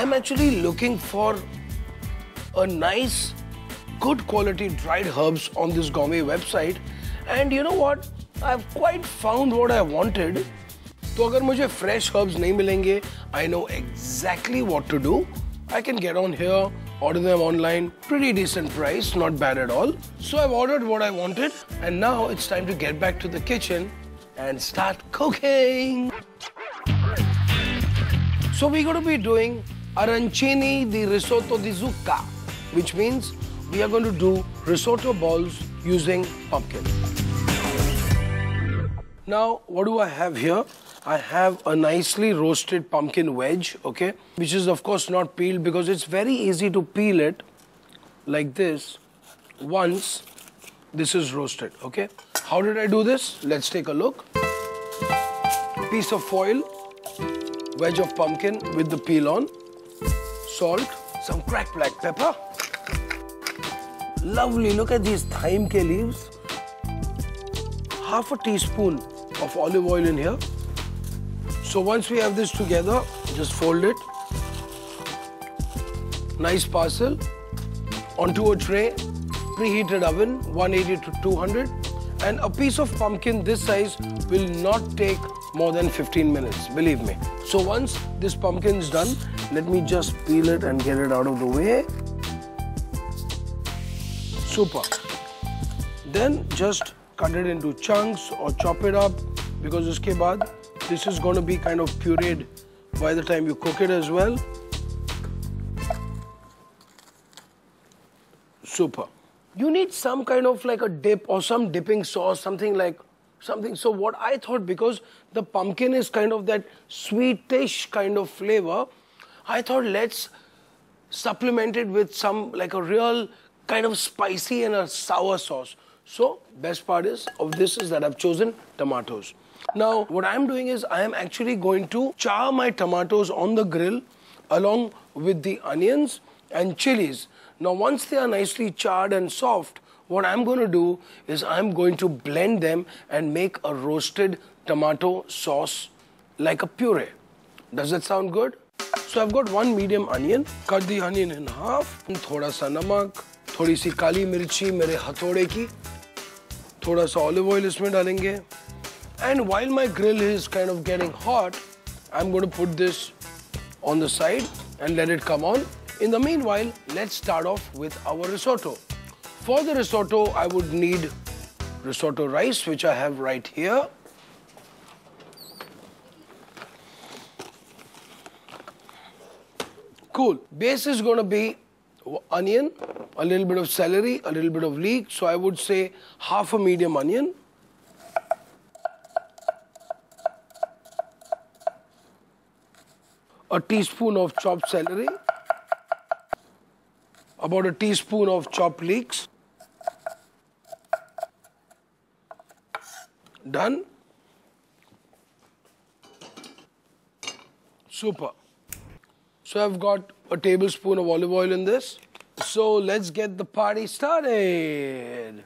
I'm actually looking for a nice, good quality dried herbs on this gourmet website. And you know what? I've quite found what I wanted. So अगर मुझे fresh herbs नहीं मिलेंगे, I know exactly what to do. I can get on here, order them online, pretty decent price, not bad at all. So I've ordered what I wanted, and now it's time to get back to the kitchen and start cooking. So we're going to be doing arancini di risotto di zucca, which means we are going to do risotto balls using pumpkin. Now, what do I have here? I have a nicely roasted pumpkin wedge, okay? Which is of course not peeled because it's very easy to peel it like this once this is roasted, okay? How did I do this? Let's take a look. Piece of foil, wedge of pumpkin with the peel on, salt, some cracked black pepper. Lovely, look at these thyme ke leaves. Half a teaspoon of olive oil in here. So once we have this together, just fold it. Nice parcel onto a tray, preheated oven, 180 to 200. And a piece of pumpkin this size will not take more than 15 minutes, believe me. So once this pumpkin is done, let me just peel it and get it out of the way. Super. Then just cut it into chunks or chop it up, because uske baad this is going to be kind of pureed by the time you cook it as well. Super. You need some kind of like a dip or some dipping sauce, something. So what I thought, because the pumpkin is kind of that sweetish kind of flavor, I thought let's supplement it with some like a real kind of spicy and a sour sauce. So best part of this is that I've chosen tomatoes. Now, what I'm doing is I am actually going to char my tomatoes on the grill along with the onions and chilies. Now, once they are nicely charred and soft, what I'm going to do is I'm going to blend them and make a roasted tomato sauce like a puree. Does that sound good? So I've got one medium onion. Cut the onion in half. Thoda sa namak, थोड़ी सी काली मिर्ची मेरे हथौड़े की, थोड़ा सा olive oil इसमें डालेंगे. And while my grill is kind of getting hot, I'm going to put this on the side and let it come on. In the meanwhile, let's start off with our risotto. For the risotto, I would need risotto rice, which I have right here. Cool. Base is going to be onion, a little bit of celery, a little bit of leek. So I would say half a medium onion. A teaspoon of chopped celery, about a teaspoon of chopped leeks. Done. Super. So I've got a tablespoon of olive oil in this. So let's get the party started.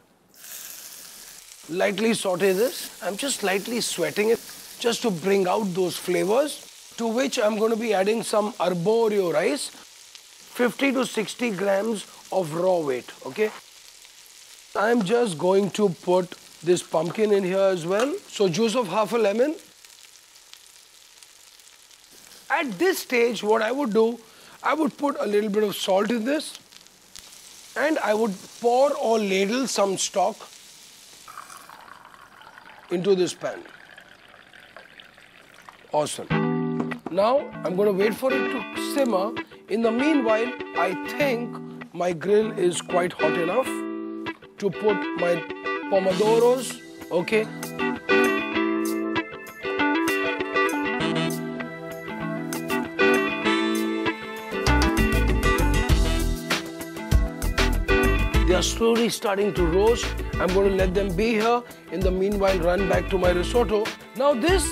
Lightly saute this. I'm just lightly sweating it just to bring out those flavors, to which I'm going to be adding some arborio rice, 50 to 60 grams of raw weight, okay? I'm just going to put this pumpkin in here as well. So juice of half a lemon. At this stage, what I would do, I would put a little bit of salt in this, and I would pour or ladle some stock into this pan. Awesome. Now, I'm going to wait for it to simmer. In the meanwhile, I think my grill is quite hot enough to put my pomodoros, okay? They are slowly starting to roast. I'm going to let them be here. In the meanwhile, run back to my risotto. Now this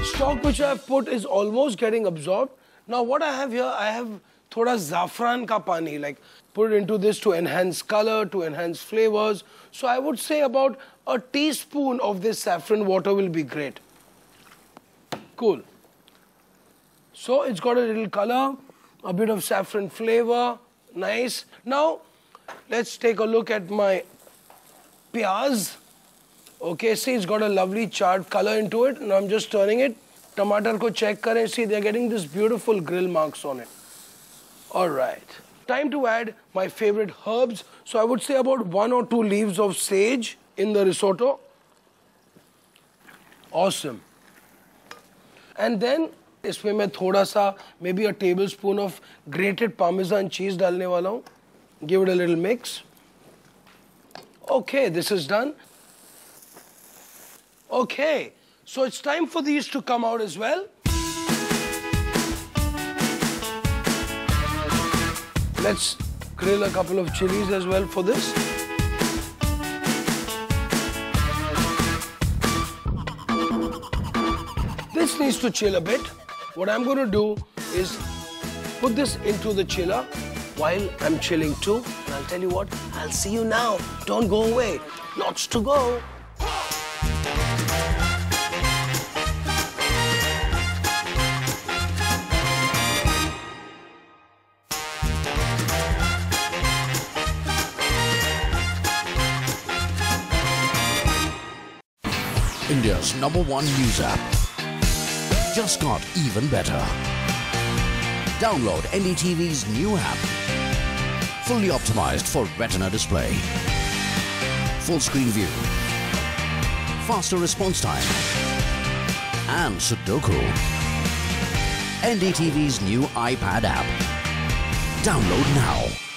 stock which I have put is almost getting absorbed. Now what I have here, I have thoda zafran ka pani, like put it into this to enhance color, to enhance flavors. So I would say about a teaspoon of this saffron water will be great. Cool. So it's got a little color. A bit of saffron flavor. Nice. Now, let's take a look at my pyaz. Okay, see, it's got a lovely charred color into it. Now I'm just turning it. Tomato ko check kare. See, they're getting this beautiful grill marks on it. Alright. Time to add my favorite herbs. So I would say about 1 or 2 leaves of sage in the risotto. Awesome. And then, इसमें मैं थोड़ा सा maybe a tablespoon of grated parmesan cheese डालने वाला हूँ. Give it a little mix. Okay, this is done. Okay, so it's time for these to come out as well. Let's grill a couple of chilies as well for this. This needs to chill a bit. What I'm going to do is put this into the chiller while I'm chilling too. And I'll tell you what, I'll see you now. Don't go away. Lots to go. India's #1 news app just got even better. Download NDTV's new app. Fully optimized for Retina display. Full screen view. Faster response time. And Sudoku. NDTV's new iPad app. Download now.